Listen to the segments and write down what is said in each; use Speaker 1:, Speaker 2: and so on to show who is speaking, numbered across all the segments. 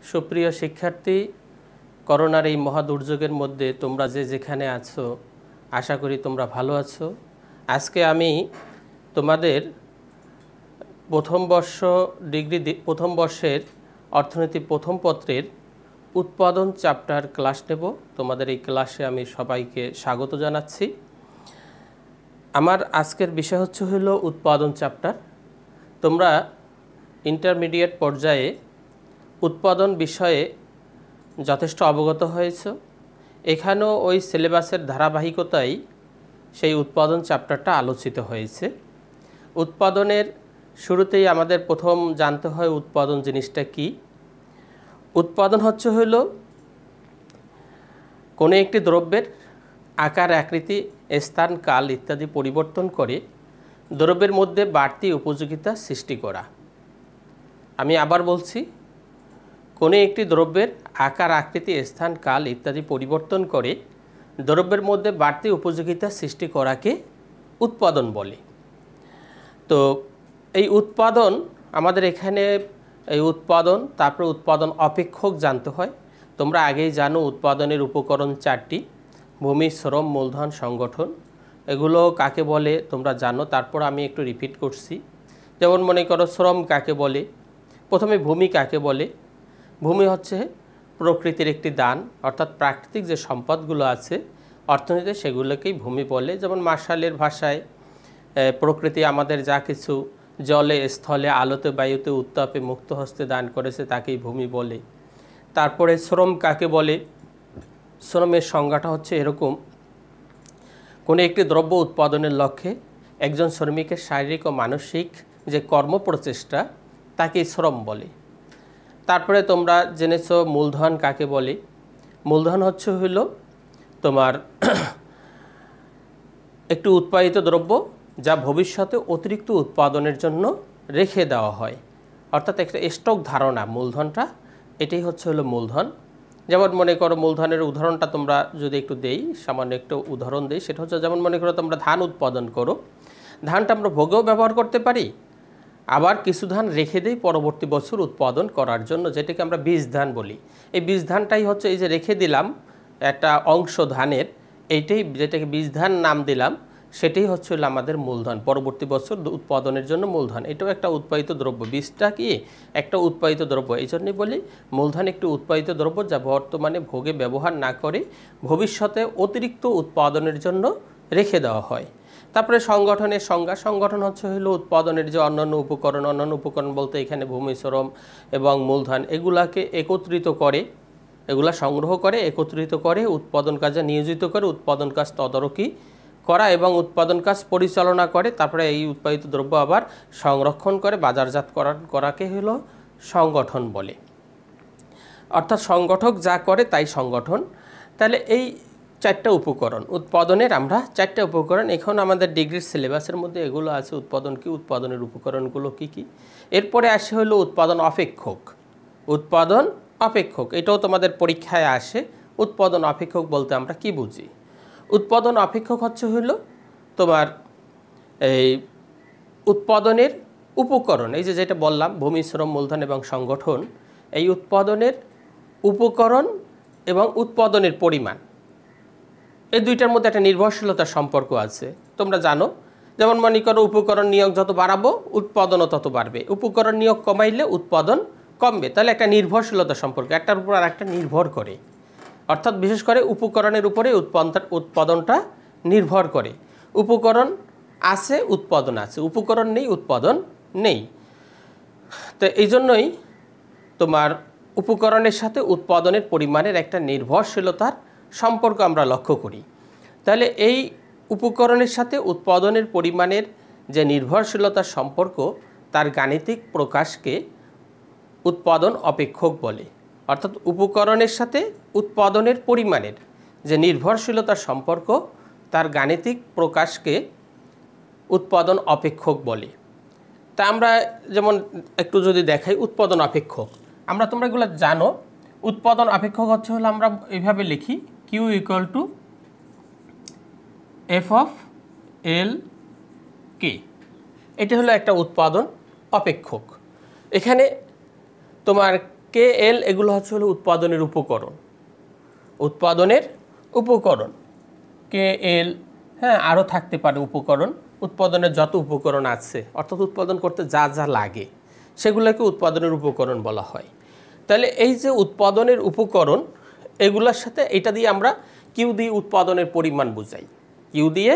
Speaker 1: সুপ্রিয় শিক্ষার্থী, করোনার এই মহা দুর্যোগের মধ্যে তোমরা যে যেখানে আছো আশা করি তোমরা ভালো আছো। আজকে আমি তোমাদের প্রথম বর্ষের অর্থনীতি প্রথম পত্রের উৎপাদন চ্যাপ্টার ক্লাস নেব। তোমাদের এই ক্লাসে আমি সবাইকে স্বাগত জানাচ্ছি। আমার আজকের বিষয় হলো উৎপাদন চ্যাপ্টার। তোমরা ইন্টারমিডিয়েট পর্যায়ে উৎপাদন বিষয়ে যথেষ্ট অবগত হয়েছ। এখানেও ওই সিলেবাসের ধারাবাহিকতায় সেই উৎপাদন চ্যাপ্টারটা আলোচিত হয়েছে। উৎপাদনের শুরুতেই আমাদের প্রথম জানতে হয় উৎপাদন জিনিসটা কি। উৎপাদন হলো কোনো একটি দ্রব্যের আকার, আকৃতি, স্থান, কাল ইত্যাদি পরিবর্তন করে দ্রব্যের মধ্যে বাড়তি উপযোগিতা সৃষ্টি করা। আমি আবার বলছি, কোনো একটি দ্রব্যের আকার, আকৃতি, স্থান, কাল ইত্যাদি পরিবর্তন করে দ্রব্যের মধ্যে বাড়তি উপযোগিতা সৃষ্টি করাকে উৎপাদন বলে। তো এই উৎপাদন আমাদের এখানে তারপরে উৎপাদন অপেক্ষক জানতে হয়। তোমরা আগেই জানো উৎপাদনের উপকরণ 4টি: ভূমি, শ্রম, মূলধন, সংগঠন। এগুলো কাকে বলে তোমরা জানো, তারপর আমি একটু রিপিট করছি। যেমন মনে করো শ্রম কাকে বলে। প্রথমে ভূমি কাকে বলে। ভূমি হচ্ছে প্রকৃতির একটি দান, অর্থাৎ প্রাকৃতিক যে সম্পদগুলো আছে অর্থনীতিতে সেগুলোকেই ভূমি বলে। যেমন মার্শালের ভাষায় প্রকৃতি আমাদের যা কিছু জলে, স্থলে, আলোতে, বায়ুতে, উত্তাপে মুক্ত হস্তে দান করেছে তাকেই ভূমি বলে। তারপরে শ্রম কাকে বলে। শ্রমের সংজ্ঞাটা হচ্ছে এরকম: কোনো একটি দ্রব্য উৎপাদনের লক্ষ্যে একজন শ্রমিকের শারীরিক ও মানসিক যে কর্মপ্রচেষ্টা তাকেই শ্রম বলে। তারপরে তোমরা জেনেছো মূলধন কাকে বলে। মূলধন হলো তোমার একটি উৎপাদিত দ্রব্য যা ভবিষ্যতে অতিরিক্ত উৎপাদনের জন্য রেখে দেওয়া হয়, অর্থাৎ একটা স্টক ধারণা। মূলধনটা এটাই হলো মূলধন। যেমন মনে করো মূলধনের উদাহরণটা তোমরা যদি একটু দেই, সামান্য একটু উদাহরণ দেই, সেটা হচ্ছে যেমন মনে করো তোমরা ধান উৎপাদন করো। ধানটা আমরা ভোগেও ব্যবহার করতে পারি, আবার কিছু ধান রেখে দেই পরবর্তী বছর উৎপাদন করার জন্য, যেটাকে আমরা বীজ ধান বলি। এই বীজ ধানটাই হচ্ছে এই যে রেখে দিলাম একটা অংশ ধানের, এইটাই যেটাকে বীজ ধান নাম দিলাম, সেটাই হলো আমাদের মূলধন, পরবর্তী বছর উৎপাদনের জন্য মূলধন। এটাও একটা উৎপাদিত দ্রব্য। বীজটা কি একটা উৎপাদিত দ্রব্য। এই জন্যই বলি মূলধন একটি উৎপাদিত দ্রব্য যা বর্তমানে ভোগে ব্যবহার না করে ভবিষ্যতে অতিরিক্ত উৎপাদনের জন্য রেখে দেওয়া হয়। তারপরে সংগঠনের সংজ্ঞা। সংগঠন হলো উৎপাদনের যে অন্যান্য উপকরণ বলতে এখানে ভূমি, শ্রম এবং মূলধন এগুলাকে একত্রিত করে, এগুলা সংগ্রহ করে, একত্রিত করে, উৎপাদন কাজে নিয়োজিত করে, উৎপাদন কাজ তদারকি করা এবং উৎপাদন কাজ পরিচালনা করে। তারপরে এই উৎপাদিত দ্রব্য আবার সংরক্ষণ করে বাজারজাত করাকে সংগঠন বলে। অর্থাৎ সংগঠক যা করে তাই সংগঠন। তাহলে এই 4টা উপকরণ উৎপাদনের, আমরা 4টা উপকরণ এখন আমাদের ডিগ্রির সিলেবাসের মধ্যে এগুলো আছে। উৎপাদন কি, উৎপাদনের উপকরণগুলো কি কি। এরপরে আসে উৎপাদন অপেক্ষক। উৎপাদন অপেক্ষক এটাও তোমাদের পরীক্ষায় আসে। উৎপাদন অপেক্ষক বলতে আমরা কি বুঝি। উৎপাদন অপেক্ষক হলো তোমার এই উৎপাদনের উপকরণ, এই যেটা বললাম ভূমি, শ্রম, মূলধন এবং সংগঠন, এই উৎপাদনের উপকরণ এবং উৎপাদনের পরিমাণ, এই দুইটার মধ্যে একটা নির্ভরশীলতার সম্পর্ক আছে। তোমরা জানো, যেমন মনে করো উপকরণ নিয়োগ যত বাড়াবো উৎপাদনও তত বাড়বে, উপকরণ নিয়োগ কমাইলে উৎপাদন কমবে। তাহলে একটা নির্ভরশীলতার সম্পর্ক, একটার উপর আর একটা নির্ভর করে। অর্থাৎ বিশেষ করে উপকরণের উপরে উৎপাদনটা নির্ভর করে। উপকরণ আছে, উৎপাদন আছে, উপকরণ নেই, উৎপাদন নেই। তো এই জন্যই তোমার উপকরণের সাথে উৎপাদনের পরিমাণের একটা নির্ভরশীলতার সম্পর্ক আমরা লক্ষ্য করি। তাহলে এই উপকরণের সাথে উৎপাদনের পরিমাণের যে নির্ভরশীলতার সম্পর্ক, তার গাণিতিক প্রকাশকে উৎপাদন অপেক্ষক বলে। অর্থাৎ উপকরণের সাথে উৎপাদনের পরিমাণের যে নির্ভরশীলতার সম্পর্ক, তার গাণিতিক প্রকাশকে উৎপাদন অপেক্ষক বলে। তা আমরা যেমন একটু যদি দেখাই উৎপাদন অপেক্ষক, তোমরা এগুলো জানো। উৎপাদন অপেক্ষক হলো আমরা এইভাবে লিখি, Q equal to F of L K. এটা হলো একটা উৎপাদন অপেক্ষক। এখানে তোমার কে এল এগুলো হচ্ছে হলো উৎপাদনের উপকরণ, উৎপাদনের উপকরণ কে এল। হ্যাঁ, আরও থাকতে পারে উপকরণ, উৎপাদনের যত উপকরণ আছে অর্থাৎ উৎপাদন করতে যা যা লাগে সেগুলোকে উৎপাদনের উপকরণ বলা হয়। তাহলে এই যে উৎপাদনের উপকরণ এগুলোর সাথে এটা দিয়ে আমরা কিউ দিয়ে উৎপাদনের পরিমাণ বুঝাই, কিউ দিয়ে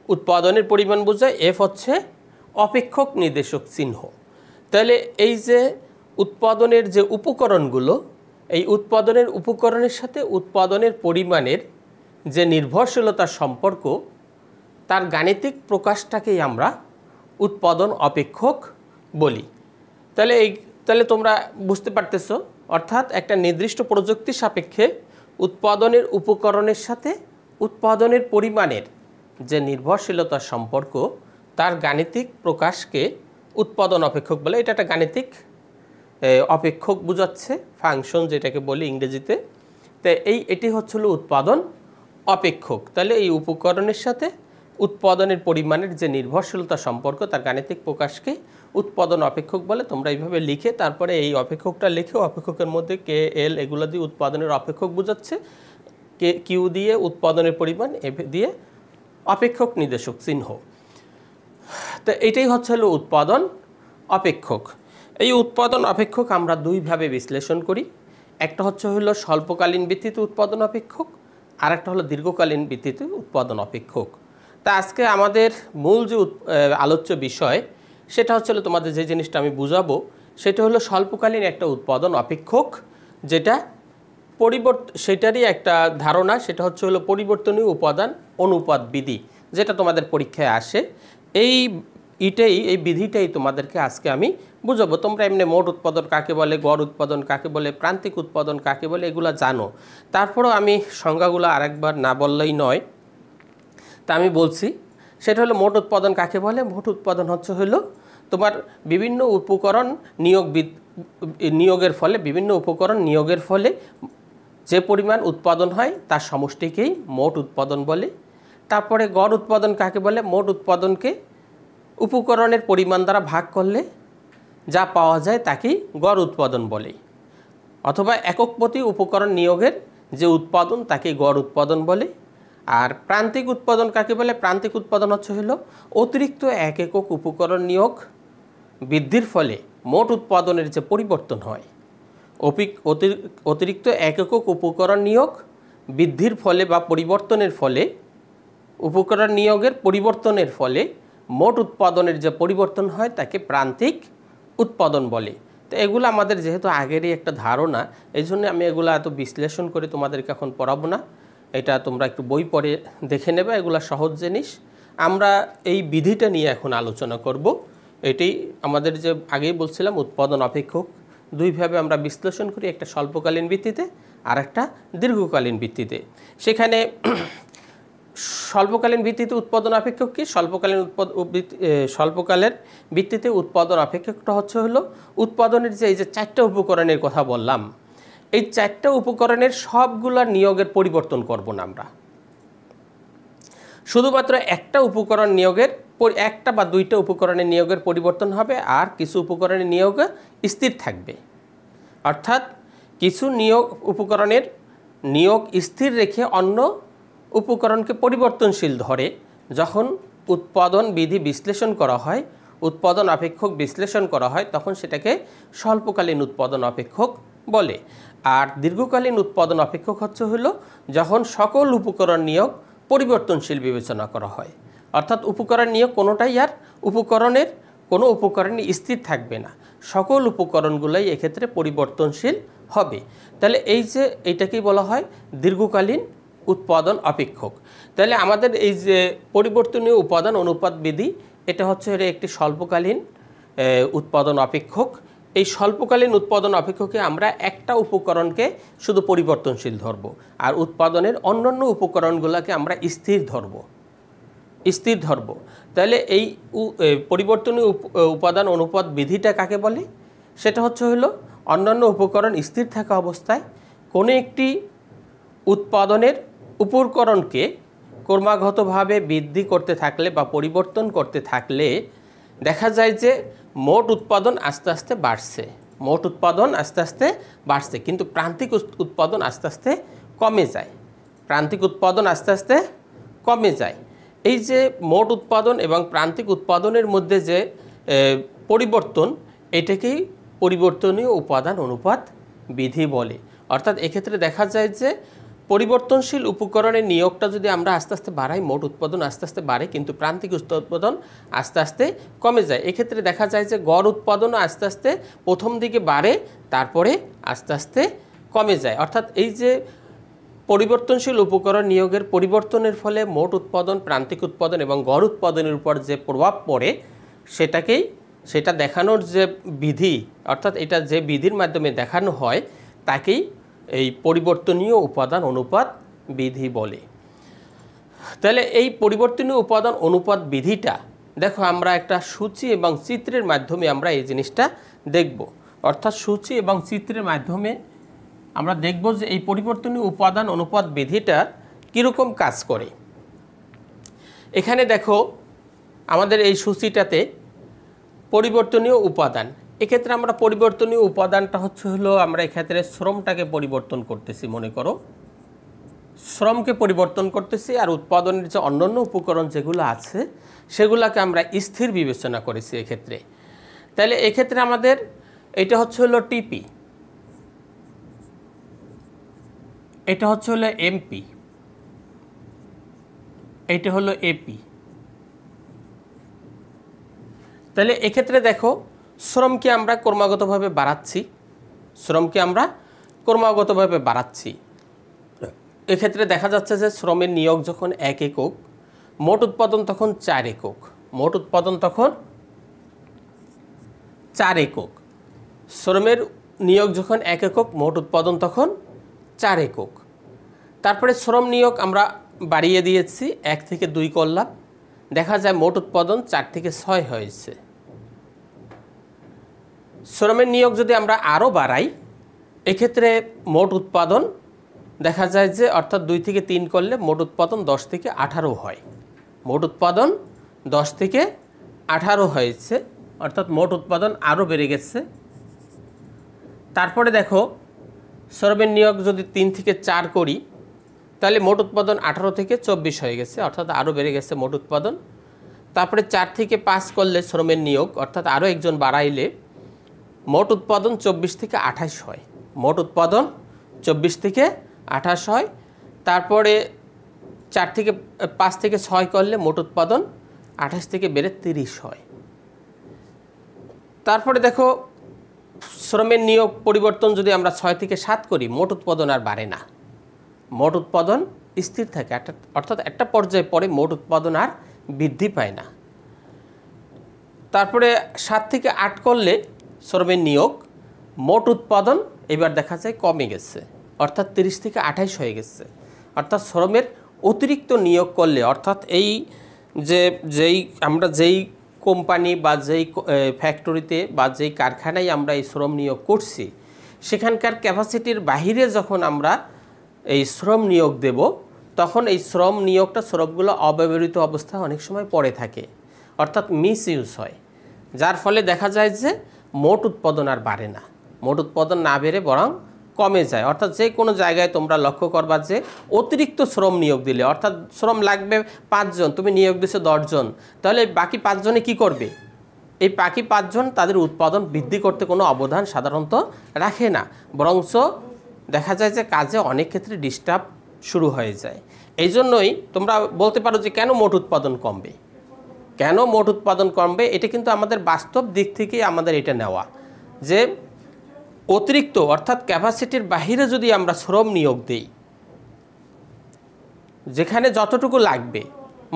Speaker 1: উৎপাদনের পরিমাণ বোঝায়, এফ হচ্ছে অপেক্ষক নির্দেশক চিহ্ন। তাহলে এই যে উৎপাদনের যে উপকরণগুলো, এই উৎপাদনের উপকরণের সাথে উৎপাদনের পরিমাণের যে নির্ভরশীলতার সম্পর্ক, তার গাণিতিক প্রকাশটাকেই আমরা উৎপাদন অপেক্ষক বলি। তাহলে তোমরা বুঝতে পারতেছো, অর্থাৎ একটা নির্দিষ্ট প্রযুক্তি সাপেক্ষে উৎপাদনের উপকরণের সাথে উৎপাদনের পরিমাণের যে নির্ভরশীলতার সম্পর্ক, তার গাণিতিক প্রকাশকে উৎপাদন অপেক্ষক বলে। এটা একটা গাণিতিক অপেক্ষক বোঝাচ্ছে, ফাংশন যেটাকে বলি ইংরেজিতে। তাই এটি হচ্ছিল উৎপাদন অপেক্ষক। তাহলে এই উপকরণের সাথে উৎপাদনের পরিমাণের যে নির্ভরশীলতা সম্পর্ক, তার গাণিতিক প্রকাশকে উৎপাদন অপেক্ষক বলে। তোমরা এইভাবে লিখে তারপরে এই অপেক্ষকটা লিখে অপেক্ষকের মধ্যে কে এল এগুলো দিয়ে উৎপাদনের অপেক্ষক বোঝাচ্ছে, কে কিউ দিয়ে উৎপাদনের পরিমাণ, এফ দিয়ে অপেক্ষক নির্দেশক চিহ্ন। তো এটাই হচ্ছে হলো উৎপাদন অপেক্ষক। এই উৎপাদন অপেক্ষক আমরা দুইভাবে বিশ্লেষণ করি। একটা হচ্ছে হলো স্বল্পকালীন ভিত্তিতে উৎপাদন অপেক্ষক, আর একটা হলো দীর্ঘকালীন ভিত্তিতে উৎপাদন অপেক্ষক। তা আজকে আমাদের মূল যে আলোচ্য বিষয় সেটা হচ্ছে হলো, তোমাদের যে জিনিসটা আমি বুঝাবো সেটা হলো স্বল্পকালীন একটা উৎপাদন অপেক্ষক, যেটা সেটারই একটা ধারণা, সেটা হচ্ছে হলো পরিবর্তনীয় উপাদান অনুপাত বিধি, যেটা তোমাদের পরীক্ষায় আসে। এই বিধিটাই তোমাদেরকে আজকে আমি বুঝাবো। তোমরা এমনি মোট উৎপাদন কাকে বলে, গড় উৎপাদন কাকে বলে, প্রান্তিক উৎপাদন কাকে বলে এগুলো জানো। তারপরেও আমি সংজ্ঞাগুলো আরেকবার না বললেই নয়, তা আমি বলছি। সেটা হলো মোট উৎপাদন কাকে বলে। মোট উৎপাদন হচ্ছে হলো তোমার বিভিন্ন উপকরণ নিয়োগের ফলে, বিভিন্ন উপকরণ নিয়োগের ফলে যে পরিমাণ উৎপাদন হয় তার সমষ্টিকেই মোট উৎপাদন বলে। তারপরে গড় উৎপাদন কাকে বলে, মোট উৎপাদনকে উপকরণের পরিমাণ দ্বারা ভাগ করলে যা পাওয়া যায় তাকেই গড় উৎপাদন বলে। অথবা একক প্রতি উপকরণ নিয়োগের যে উৎপাদন তাকে গড় উৎপাদন বলে। আর প্রান্তিক উৎপাদন কাকে বলে, প্রান্তিক উৎপাদন হচ্ছে হলো অতিরিক্ত এক একক উপকরণ নিয়োগ বৃদ্ধির ফলে মোট উৎপাদনের যে পরিবর্তন হয়, অতিরিক্ত এক একক উপকরণ নিয়োগ বৃদ্ধির ফলে বা পরিবর্তনের ফলে, উপকরণ নিয়োগের পরিবর্তনের ফলে মোট উৎপাদনের যে পরিবর্তন হয় তাকে প্রান্তিক উৎপাদন বলে। তো এগুলো আমাদের যেহেতু আগেরই একটা ধারণা, এই জন্য আমি এগুলো এত বিশ্লেষণ করে তোমাদেরকে এখন পড়াবো না। এটা তোমরা একটু বই পড়ে দেখে নেবে, এগুলো সহজ জিনিস। আমরা এই বিধিটা নিয়ে এখন আলোচনা করব। এটি আমাদের যে আগেই বলছিলাম উৎপাদন অপেক্ষক দুইভাবে আমরা বিশ্লেষণ করি, একটা স্বল্পকালীন ভিত্তিতে আর একটা দীর্ঘকালীন ভিত্তিতে। সেখানে স্বল্পকালীন ভিত্তিতে উৎপাদন অপেক্ষক কি, স্বল্পকালের ভিত্তিতে উৎপাদন অপেক্ষকটা হচ্ছে হলো উৎপাদনের যে এই যে 4টা উপকরণের কথা বললাম, এই 4টা উপকরণের সবগুলোর নিয়োগের পরিবর্তন করব না আমরা। শুধুমাত্র একটা উপকরণ নিয়োগের, একটা বা দুইটা উপকরণের নিয়োগের পরিবর্তন হবে, আর কিছু উপকরণের নিয়োগ স্থির থাকবে। অর্থাৎ কিছু উপকরণের নিয়োগ স্থির রেখে অন্য উপকরণকে পরিবর্তনশীল ধরে যখন উৎপাদন বিধি বিশ্লেষণ করা হয়, উৎপাদন অপেক্ষক বিশ্লেষণ করা হয়, তখন সেটাকে স্বল্পকালীন উৎপাদন অপেক্ষক বলে। আর দীর্ঘকালীন উৎপাদন অপেক্ষক হচ্ছে হলো যখন সকল উপকরণ নিয়োগ পরিবর্তনশীল বিবেচনা করা হয়। অর্থাৎ উপকরণ নিয়োগ কোনোটাই আর কোনো উপকরণই স্থির থাকবে না, সকল উপকরণগুলোই এক্ষেত্রে পরিবর্তনশীল হবে। তাহলে এইটাকেই বলা হয় দীর্ঘকালীন উৎপাদন অপেক্ষক। তাহলে আমাদের এই যে পরিবর্তনীয় উপাদান অনুপাত বিধি, এটা হচ্ছে একটি স্বল্পকালীন উৎপাদন অপেক্ষক। এই স্বল্পকালীন উৎপাদন অপেক্ষকে আমরা একটা উপকরণকে শুধু পরিবর্তনশীল ধরব, আর উৎপাদনের অন্যান্য উপকরণগুলোকে আমরা স্থির ধরব। তাহলে এই পরিবর্তনীয় উপাদান অনুপাত বিধিটা কাকে বলে, সেটা হচ্ছে হলো অন্যান্য উপকরণ স্থির থাকা অবস্থায় কোনো একটি উৎপাদনের উপকরণকে ক্রমাগতভাবে বৃদ্ধি করতে থাকলে বা পরিবর্তন করতে থাকলে দেখা যায় যে মোট উৎপাদন আস্তে আস্তে বাড়ছে, মোট উৎপাদন আস্তে আস্তে বাড়ছে, কিন্তু প্রান্তিক উৎপাদন আস্তে আস্তে কমে যায়। প্রান্তিক উৎপাদন আস্তে আস্তে কমে যায়। এই যে মোট উৎপাদন এবং প্রান্তিক উৎপাদনের মধ্যে যে পরিবর্তন, এটাকেই পরিবর্তনীয় উপাদান অনুপাত বিধি বলে। অর্থাৎ এক্ষেত্রে দেখা যায় যে পরিবর্তনশীল উপকরণের নিয়োগটা যদি আমরা আস্তে আস্তে বাড়াই, মোট উৎপাদন আস্তে আস্তে বাড়ে, কিন্তু প্রান্তিক উৎপাদন আস্তে আস্তে কমে যায়। এক্ষেত্রে দেখা যায় যে গড় উৎপাদনও আস্তে আস্তে প্রথম দিকে বাড়ে, তারপরে আস্তে আস্তে কমে যায়। অর্থাৎ এই যে পরিবর্তনশীল উপকরণ নিয়োগের পরিবর্তনের ফলে মোট উৎপাদন, প্রান্তিক উৎপাদন এবং গড় উৎপাদনের উপর যে প্রভাব পড়ে, সেটা দেখানোর যে বিধি, অর্থাৎ এটা যে বিধির মাধ্যমে দেখানো হয় তাকেই এই পরিবর্তনীয় উপাদান অনুপাত বিধি বলে। তাহলে এই পরিবর্তনীয় উপাদান অনুপাত বিধিটা দেখো আমরা একটা সূচি এবং চিত্রের মাধ্যমে আমরা এই জিনিসটা দেখব। অর্থাৎ সূচি এবং চিত্রের মাধ্যমে আমরা দেখব যে এই পরিবর্তনীয় উপাদান অনুপাত বিধিটা কীরকম কাজ করে। এখানে দেখো আমাদের এই সূচিটাতে পরিবর্তনীয় উপাদান, এক্ষেত্রে আমরা পরিবর্তনীয় উপাদানটা হলো আমরা এক্ষেত্রে শ্রমটাকে পরিবর্তন করতেছি, মনে করো শ্রমকে পরিবর্তন করতেছি, আর উৎপাদনের যে অন্যান্য উপকরণ যেগুলো আছে সেগুলোকে আমরা স্থির বিবেচনা করেছি এক্ষেত্রে। তাহলে এক্ষেত্রে আমাদের এটা হলো টিপি, এটা হলো এমপি, এটা হলো এপি। তাহলে এক্ষেত্রে দেখো শ্রমকে আমরা ক্রমাগতভাবে বাড়াচ্ছি। এক্ষেত্রে দেখা যাচ্ছে যে শ্রমের নিয়োগ যখন 1 একক, মোট উৎপাদন তখন 4 একক, শ্রমের নিয়োগ যখন 1 একক, মোট উৎপাদন তখন 4 একক। তারপরে শ্রম নিয়োগ আমরা বাড়িয়ে দিয়েছি, 1 থেকে 2 করলাম, দেখা যায় মোট উৎপাদন 4 থেকে 6 হয়েছে। শ্রমের নিয়োগ যদি আমরা আরও বাড়াই, এক্ষেত্রে মোট উৎপাদন দেখা যায় যে অর্থাৎ 2 থেকে 3 করলে মোট উৎপাদন 10 থেকে 18 হয়, মোট উৎপাদন 10 থেকে 18 হয়েছে, অর্থাৎ মোট উৎপাদন আরও বেড়ে গেছে। তারপরে দেখো শ্রমের নিয়োগ যদি 3 থেকে 4 করি, তাহলে মোট উৎপাদন 18 থেকে 24 হয়ে গেছে, অর্থাৎ আরও বেড়ে গেছে মোট উৎপাদন। তারপরে 4 থেকে 5 করলে শ্রমের নিয়োগ, অর্থাৎ আরও একজন বাড়াইলে মোট উৎপাদন 24 থেকে 28 হয়, মোট উৎপাদন 24 থেকে 28 হয়। তারপরে 4 থেকে 5 থেকে 6 করলে মোট উৎপাদন 28 থেকে বেড়ে 30 হয়। তারপরে দেখো শ্রমের নিয়োগ পরিবর্তন যদি আমরা 6 থেকে 7 করি, মোট উৎপাদন আর বাড়ে না, মোট উৎপাদন স্থির থাকে, অর্থাৎ একটা পর্যায়ে পরে মোট উৎপাদন আর বৃদ্ধি পায় না। তারপরে 7 থেকে 8 করলে শ্রমের নিয়োগ, মোট উৎপাদন এবার দেখা যায় কমে গেছে, অর্থাৎ 30 থেকে 28 হয়ে গেছে। অর্থাৎ শ্রমের অতিরিক্ত নিয়োগ করলে, অর্থাৎ আমরা যেই কোম্পানি বা যেই ফ্যাক্টরিতে বা যেই কারখানায় আমরা এই শ্রম নিয়োগ করছি, সেখানকার ক্যাপাসিটির বাহিরে যখন আমরা এই শ্রম নিয়োগ দেব, তখন এই শ্রম নিয়োগটা শ্রমগুলো অব্যবহৃত অবস্থায় অনেক সময় পড়ে থাকে, অর্থাৎ মিস ইউজ হয়, যার ফলে দেখা যায় যে মোট উৎপাদন আর বাড়ে না, মোট উৎপাদন না বেড়ে বরং কমে যায়। অর্থাৎ যে কোনো জায়গায় তোমরা লক্ষ্য করবা যে অতিরিক্ত শ্রম নিয়োগ দিলে, অর্থাৎ শ্রম লাগবে 5 জন, তুমি নিয়োগ দিছো 10 জন, তাহলে বাকি 5 জনে কী করবে? এই বাকি 5 জন তাদের উৎপাদন বৃদ্ধি করতে কোনো অবদান সাধারণত রাখে না, বরঞ্চ দেখা যায় যে কাজে অনেক ক্ষেত্রে ডিস্টার্ব শুরু হয়ে যায়। এই জন্যই তোমরা বলতে পারো যে কেন মোট উৎপাদন কমবে, এটা কিন্তু আমাদের বাস্তব দিক থেকেই আমাদের এটা নেওয়া, যে অতিরিক্ত অর্থাৎ ক্যাপাসিটির বাহিরে যদি আমরা শ্রম নিয়োগ দিই, যেখানে যতটুকু লাগবে,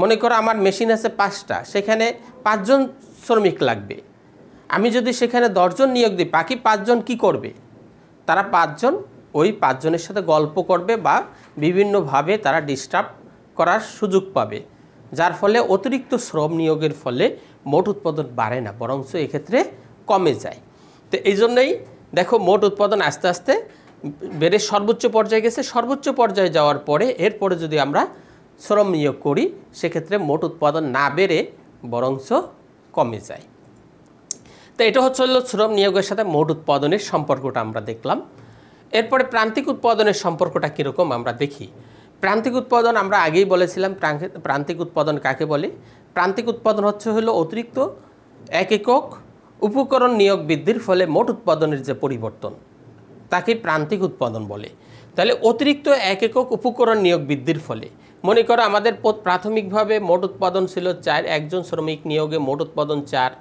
Speaker 1: মনে করো আমার মেশিন আছে 5টা, সেখানে 5 জন শ্রমিক লাগবে, আমি যদি সেখানে 10 জন নিয়োগ দিই, বাকি 5 জন কী করবে? তারা 5 জন ওই 5 জনের সাথে গল্প করবে বা বিভিন্নভাবে তারা ডিস্টার্ব করার সুযোগ পাবে, যার ফলে অতিরিক্ত শ্রম নিয়োগের ফলে মোট উৎপাদন বাড়ে না, বরঞ্চ এক্ষেত্রে কমে যায়। তো এই জন্যই দেখো মোট উৎপাদন আস্তে আস্তে বেড়ে সর্বোচ্চ পর্যায়ে গেছে, সর্বোচ্চ পর্যায়ে যাওয়ার পরে এরপরে যদি আমরা শ্রম নিয়োগ করি, সেক্ষেত্রে মোট উৎপাদন না বেড়ে বরঞ্চ কমে যায়। তো এটা হচ্ছে হলো শ্রম নিয়োগের সাথে মোট উৎপাদনের সম্পর্কটা আমরা দেখলাম। এরপরে প্রান্তিক উৎপাদনের সম্পর্কটা কীরকম আমরা দেখি। প্রান্তিক উৎপাদন আমরা আগেই বলেছিলাম প্রান্তিক উৎপাদন কাকে বলে। প্রান্তিক উৎপাদন হচ্ছে হলো অতিরিক্ত এক একক উপকরণ নিয়োগ বৃদ্ধির ফলে মোট উৎপাদনের যে পরিবর্তন তাকে প্রান্তিক উৎপাদন বলে। তাহলে অতিরিক্ত এক একক উপকরণ নিয়োগ বৃদ্ধির ফলে, মনে করো আমাদের প্রাথমিকভাবে মোট উৎপাদন ছিল 4, একজন শ্রমিক নিয়োগে মোট উৎপাদন 4,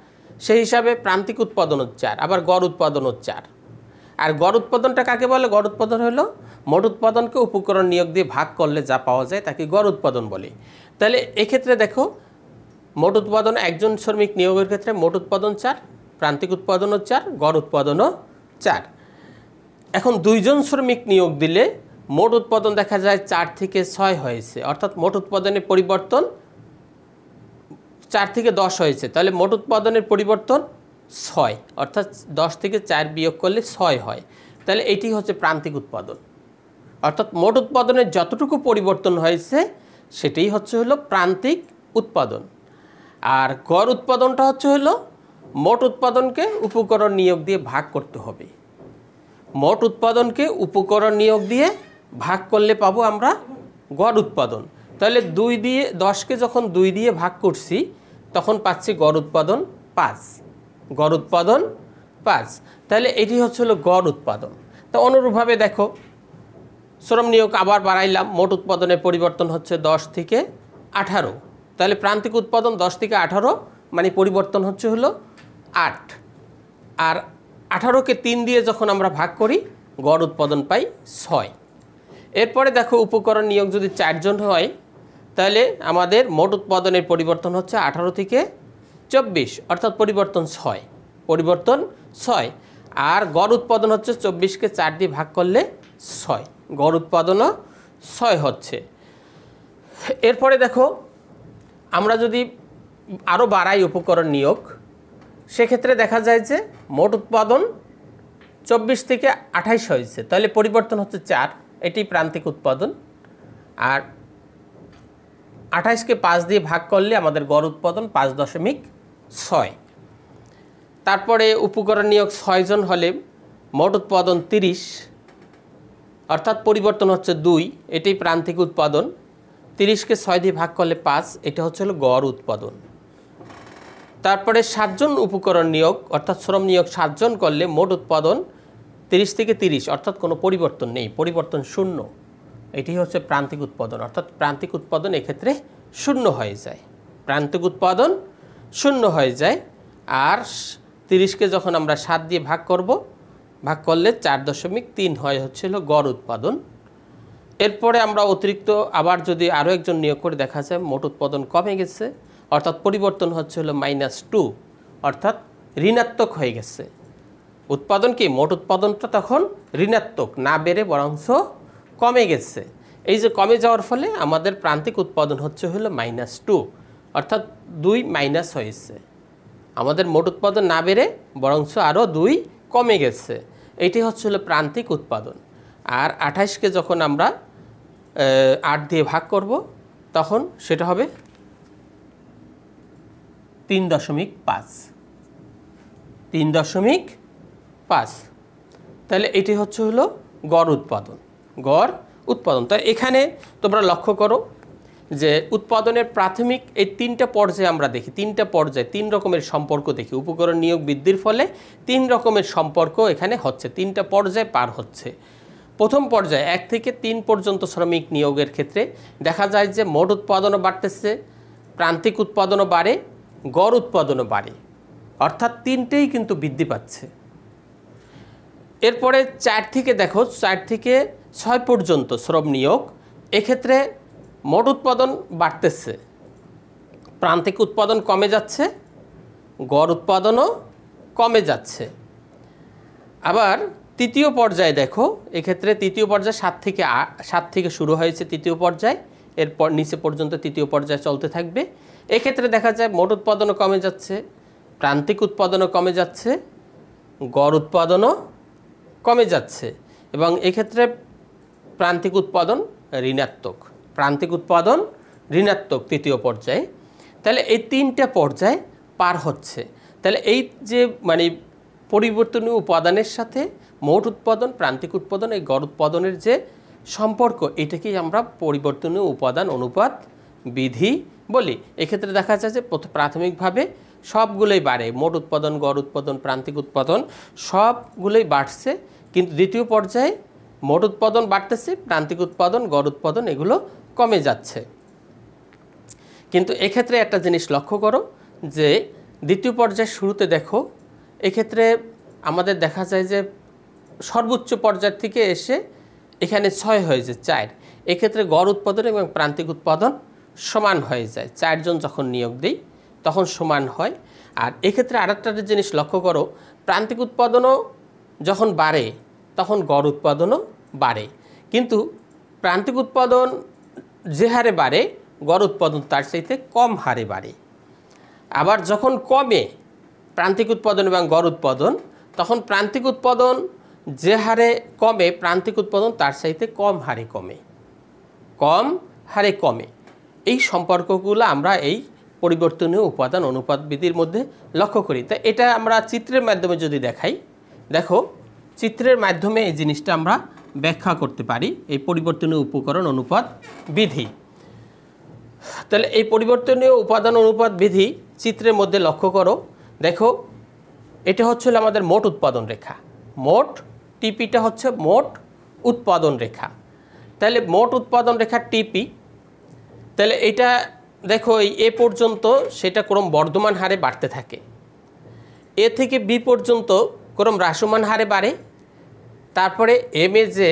Speaker 1: সেই হিসাবে প্রান্তিক উৎপাদনও 4, আবার গড় উৎপাদনও 4। আর গড় উৎপাদনটা কাকে বলে? গড় উৎপাদন হলো মোট উৎপাদনকে উপকরণ নিয়োগ দিয়ে ভাগ করলে যা পাওয়া যায় তাকে গড় উৎপাদন বলে। তাহলে এক্ষেত্রে দেখো মোট উৎপাদন একজন শ্রমিক নিয়োগের ক্ষেত্রে মোট উৎপাদন 4, প্রান্তিক উৎপাদনও 4, গড় উৎপাদনও 4। এখন 2 জন শ্রমিক নিয়োগ দিলে মোট উৎপাদন দেখা যায় 4 থেকে 6 হয়েছে, অর্থাৎ মোট উৎপাদনের পরিবর্তন 4 থেকে 10 হয়েছে। তাহলে মোট উৎপাদনের পরিবর্তন 6, অর্থাৎ 10 থেকে 4 বিয়োগ করলে 6 হয়। তাহলে এটি হচ্ছে প্রান্তিক উৎপাদন, অর্থাৎ মোট উৎপাদনের যতটুকু পরিবর্তন হয়েছে সেটাই হচ্ছে হলো প্রান্তিক উৎপাদন। আর গড় উৎপাদনটা হচ্ছে হলো মোট উৎপাদনকে উপকরণ নিয়োগ দিয়ে ভাগ করতে হবে। মোট উৎপাদনকে উপকরণ নিয়োগ দিয়ে ভাগ করলে পাবো আমরা গড় উৎপাদন। তাহলে 10কে যখন 2 দিয়ে ভাগ করছি তখন পাচ্ছি গড় উৎপাদন 5, গড় উৎপাদন 5। তাহলে এটি হচ্ছে হলো গড় উৎপাদন। তো অনুরূপভাবে দেখো শ্রম নিয়োগ আবার বাড়াইলাম, মোট উৎপাদনের পরিবর্তন হচ্ছে 10 থেকে 18। তাহলে প্রান্তিক উৎপাদন 10 থেকে 18 মানে পরিবর্তন হচ্ছে হলো 8, আর 18কে 3 দিয়ে যখন আমরা ভাগ করি গড় উৎপাদন পাই 6। এরপরে দেখো উপকরণ নিয়োগ যদি 4 জন হয় তাহলে আমাদের মোট উৎপাদনের পরিবর্তন হচ্ছে 18 থেকে 24, অর্থাৎ পরিবর্তন 6, পরিবর্তন 6। আর গড় উৎপাদন হচ্ছে 24কে 4 দিয়ে ভাগ করলে 6, গড় উৎপাদনও 6 হচ্ছে। এরপরে দেখো আমরা যদি আরও বাড়াই উপকরণ নিয়োগ, সেক্ষেত্রে দেখা যায় যে মোট উৎপাদন 24 থেকে 28 হয়েছে, তাহলে পরিবর্তন হচ্ছে 4, এটি প্রান্তিক উৎপাদন। আর 28কে 5 দিয়ে ভাগ করলে আমাদের গড় উৎপাদন 5.6। তারপরে উপকরণ নিয়োগ 6 জন হলে মোট উৎপাদন 30, অর্থাৎ পরিবর্তন হচ্ছে 2, এটি প্রান্তিক উৎপাদন। 30কে 6 দিয়ে ভাগ করলে 5, এটা হচ্ছে হলো গড় উৎপাদন। তারপরে 7 জন উপকরণ নিয়োগ অর্থাৎ শ্রম নিয়োগ 7 জন করলে মোট উৎপাদন 30 থেকে 30, অর্থাৎ কোনো পরিবর্তন নেই, পরিবর্তন 0, এটি হচ্ছে প্রান্তিক উৎপাদন। অর্থাৎ প্রান্তিক উৎপাদন এক্ষেত্রে 0 হয়ে যায়, প্রান্তিক উৎপাদন 0 হয়ে যায়। আর 30কে যখন আমরা 7 দিয়ে ভাগ করব, ভাগ করলে 4.3 হয় হচ্ছে হলো গড় উৎপাদন। এরপরে আমরা অতিরিক্ত আবার যদি আরও একজন নিয়োগ করে দেখা যায় মোট উৎপাদন কমে গেছে, অর্থাৎ পরিবর্তন হচ্ছে হলো -2, অর্থাৎ ঋণাত্মক হয়ে গেছে। উৎপাদন কি মোট উৎপাদনটা তখন ঋণাত্মক, না বেড়ে বরঞ্চ কমে গেছে। এই যে কমে যাওয়ার ফলে আমাদের প্রান্তিক উৎপাদন হচ্ছে হলো -2, অর্থাৎ 2 মাইনাস হয়েছে। আমাদের মোট উৎপাদন না বেড়ে বরঞ্চ আরও 2 কমে গেছে, এটি হচ্ছে হলো প্রান্তিক উৎপাদন। আর 28কে যখন আমরা 8 দিয়ে ভাগ করব তখন সেটা হবে 3.5, 3.5। তাহলে এটি হচ্ছে হলো গড় উৎপাদন, গড় উৎপাদন। তাই এখানে তোমরা লক্ষ্য করো যে উৎপাদনের প্রাথমিক এই 3টা পর্যায়ে আমরা দেখি, 3টা পর্যায়ে 3 রকমের সম্পর্ক দেখি। উপকরণ নিয়োগ বৃদ্ধির ফলে 3 রকমের সম্পর্ক এখানে হচ্ছে, 3টা পর্যায়ে পার হচ্ছে। প্রথম পর্যায়ে 1 থেকে 3 পর্যন্ত শ্রমিক নিয়োগের ক্ষেত্রে দেখা যায় যে মোট উৎপাদনও বাড়তেছে, প্রান্তিক উৎপাদনও বাড়ে, গড় উৎপাদনও বাড়ে, অর্থাৎ 3টেই কিন্তু বৃদ্ধি পাচ্ছে। এরপরে 4 থেকে দেখো 4 থেকে 6 পর্যন্ত শ্রম নিয়োগ, এক্ষেত্রে মোট উৎপাদন বাড়তেছে, প্রান্তিক উৎপাদন কমে যাচ্ছে, গড় উৎপাদনও কমে যাচ্ছে। আবার তৃতীয় পর্যায়ে দেখো, এক্ষেত্রে তৃতীয় পর্যায়ে 7 থেকে শুরু হয়েছে তৃতীয় পর্যায়, এরপর নিচে পর্যন্ত তৃতীয় পর্যায়ে চলতে থাকবে। এক্ষেত্রে দেখা যায় মোট উৎপাদনও কমে যাচ্ছে, প্রান্তিক উৎপাদনও কমে যাচ্ছে, গড় উৎপাদনও কমে যাচ্ছে, এবং এক্ষেত্রে প্রান্তিক উৎপাদন ঋণাত্মক, প্রান্তিক উৎপাদন ঋণাত্মক তৃতীয় পর্যায়ে। তাহলে এই 3টা পর্যায়ে পার হচ্ছে। তাহলে এই যে মানে পরিবর্তনীয় উপাদানের সাথে মোট উৎপাদন, প্রান্তিক উৎপাদন, এই গড় উৎপাদনের যে সম্পর্ক, এটাকেই আমরা পরিবর্তনীয় উপাদান অনুপাত বিধি বলি। এক্ষেত্রে দেখা যায় যে প্রাথমিকভাবে সবগুলোই বাড়ে, মোট উৎপাদন, গড় উৎপাদন, প্রান্তিক উৎপাদন সবগুলোই বাড়ছে, কিন্তু দ্বিতীয় পর্যায়ে মোট উৎপাদন বাড়তেছে, প্রান্তিক উৎপাদন, গড় উৎপাদন এগুলো কমে যাচ্ছে। কিন্তু এক্ষেত্রে একটা জিনিস লক্ষ্য করো যে দ্বিতীয় পর্যায়ের শুরুতে দেখো, এক্ষেত্রে আমাদের দেখা যায় যে সর্বোচ্চ পর্যায় থেকে এসে এখানে 6 হয়ে যায় 4। এক্ষেত্রে গড় উৎপাদন এবং প্রান্তিক উৎপাদন সমান হয়ে যায়, 4 জন যখন নিয়োগ দিই তখন সমান হয়। আর এক্ষেত্রে আরেকটা জিনিস লক্ষ্য করো, প্রান্তিক উৎপাদনও যখন বাড়ে তখন গড় উৎপাদনও বাড়ে, কিন্তু প্রান্তিক উৎপাদন যে হারে বাড়ে গড় উৎপাদন তার চাইতে কম হারে বাড়ে। আবার যখন কমে প্রান্তিক উৎপাদন এবং গড় উৎপাদন, তখন প্রান্তিক উৎপাদন যে হারে কমে প্রান্তিক উৎপাদন তার চাইতে কম হারে কমে। এই সম্পর্কগুলো আমরা এই পরিবর্তনীয় উপাদান অনুপাত বিধির মধ্যে লক্ষ্য করি। তা এটা আমরা চিত্রের মাধ্যমে যদি দেখাই, দেখো চিত্রের মাধ্যমে এই জিনিসটা আমরা ব্যাখ্যা করতে পারি, এই পরিবর্তনীয় উপকরণ অনুপাত বিধি। তাহলে এই পরিবর্তনীয় উপাদান অনুপাত বিধি চিত্রের মধ্যে লক্ষ্য করো, দেখো এটা হচ্ছে আমাদের মোট উৎপাদন রেখা, মোট টিপিটা হচ্ছে মোট উৎপাদন রেখা। তাহলে মোট উৎপাদন রেখা টিপি, তাহলে এটা দেখো এই এ পর্যন্ত সেটা ক্রম বর্ধমান হারে বাড়তে থাকে, এ থেকে বি পর্যন্ত ক্রম হ্রাসমান হারে বাড়ে, তারপরে এম এ যে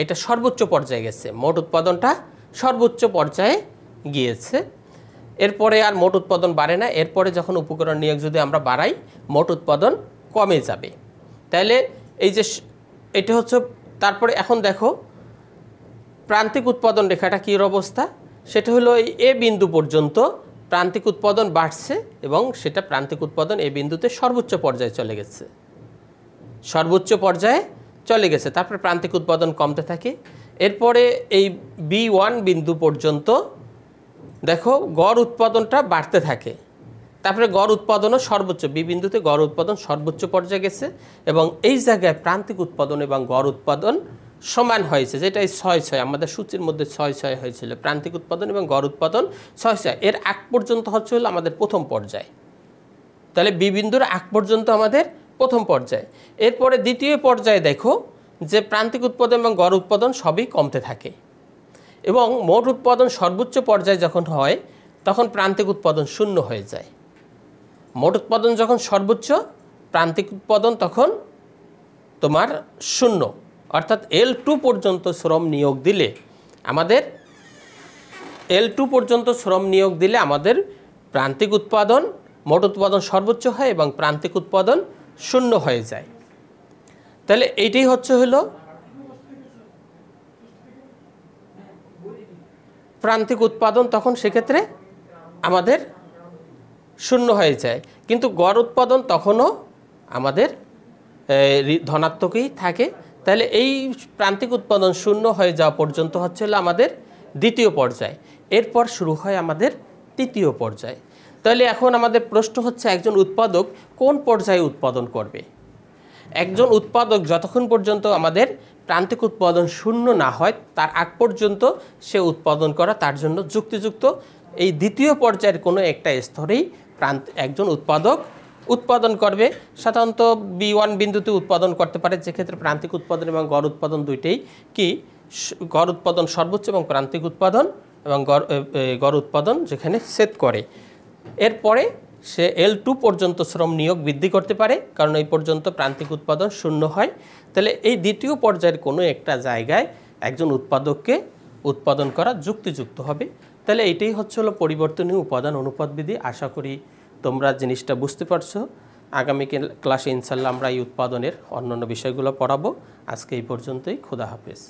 Speaker 1: এটা সর্বোচ্চ পর্যায়ে গেছে, মোট উৎপাদনটা সর্বোচ্চ পর্যায়ে গিয়েছে, এরপরে আর মোট উৎপাদন বাড়ে না। এরপরে যখন উপকরণ নিয়োগ যদি আমরা বাড়াই মোট উৎপাদন কমে যাবে। তাহলে এই যে এটা হচ্ছে, তারপরে এখন দেখো প্রান্তিক উৎপাদন রেখাটা কী অবস্থা, সেটা হলো এই এ বিন্দু পর্যন্ত প্রান্তিক উৎপাদন বাড়ছে এবং সেটা প্রান্তিক উৎপাদন এ বিন্দুতে সর্বোচ্চ পর্যায়ে চলে গেছে, তারপরে প্রান্তিক উৎপাদন কমতে থাকে। এরপরে এই B1 বিন্দু পর্যন্ত দেখো গড় উৎপাদনটা বাড়তে থাকে, তারপরে গড় উৎপাদনও সর্বোচ্চ, বি বিন্দুতে গড় উৎপাদন সর্বোচ্চ পর্যায়ে গেছে এবং এই জায়গায় প্রান্তিক উৎপাদন এবং গড় উৎপাদন সমান হয়েছে, যেটা এই 6-6 আমাদের সূচির মধ্যে 6-6 হয়েছিল, প্রান্তিক উৎপাদন এবং গড় উৎপাদন 6-6। এর আগ পর্যন্ত হচ্ছে হলো আমাদের প্রথম পর্যায়, তাহলে বি বিন্দুর আগ পর্যন্ত আমাদের প্রথম পর্যায়। এরপরে দ্বিতীয় পর্যায়ে দেখো যে প্রান্তিক উৎপাদন এবং গড় উৎপাদন সবই কমতে থাকে এবং মোট উৎপাদন সর্বোচ্চ পর্যায়ে যখন হয় তখন প্রান্তিক উৎপাদন শূন্য হয়ে যায়। মোট উৎপাদন যখন সর্বোচ্চ, প্রান্তিক উৎপাদন তখন তোমার শূন্য, অর্থাৎ L2 পর্যন্ত শ্রম নিয়োগ দিলে আমাদের প্রান্তিক উৎপাদন, মোট উৎপাদন সর্বোচ্চ হয় এবং প্রান্তিক উৎপাদন শূন্য হয়ে যায়। তাহলে এইটাই হচ্ছে হলো প্রান্তিক উৎপাদন, তখন সেক্ষেত্রে আমাদের শূন্য হয়ে যায়, কিন্তু গড় উৎপাদন তখনও আমাদের ধনাত্মকই থাকে। তাহলে এই প্রান্তিক উৎপাদন শূন্য হয়ে যাওয়া পর্যন্ত হচ্ছে হলো আমাদের দ্বিতীয় পর্যায়, এরপর শুরু হয় আমাদের তৃতীয় পর্যায়। তাহলে এখন আমাদের প্রশ্ন হচ্ছে একজন উৎপাদক কোন পর্যায়ে উৎপাদন করবে। একজন উৎপাদক যতক্ষণ পর্যন্ত আমাদের প্রান্তিক উৎপাদন শূন্য না হয় তার আগ পর্যন্ত সে উৎপাদন করা তার জন্য যুক্তিযুক্ত। এই দ্বিতীয় পর্যায়ের কোনো একটা স্তরেই একজন উৎপাদক উৎপাদন করবে। সাধারণত B1 বিন্দুতে উৎপাদন করতে পারে, যেক্ষেত্রে প্রান্তিক উৎপাদন এবং গড় উৎপাদন দুইটাই কি গড় উৎপাদন সর্বোচ্চ এবং প্রান্তিক উৎপাদন এবং গড় উৎপাদন যেখানে ছেদ করে। এরপরে সে L2 পর্যন্ত শ্রম নিয়োগ বৃদ্ধি করতে পারে, কারণ এই পর্যন্ত প্রান্তিক উৎপাদন শূন্য হয়। তাহলে এই দ্বিতীয় পর্যায়ের কোনো একটা জায়গায় একজন উৎপাদককে উৎপাদন করা যুক্তিযুক্ত হবে। তাহলে এটাই হচ্ছে হলো পরিবর্তনীয় উপাদান অনুপাত বিধি। আশা করি তোমরা জিনিসটা বুঝতে পারছো। আগামী ক্লাসে ইনশাল্লাহ আমরা এই উৎপাদনের অন্যান্য বিষয়গুলো পড়াবো। আজকে এই পর্যন্তই। খোদা হাফেজ।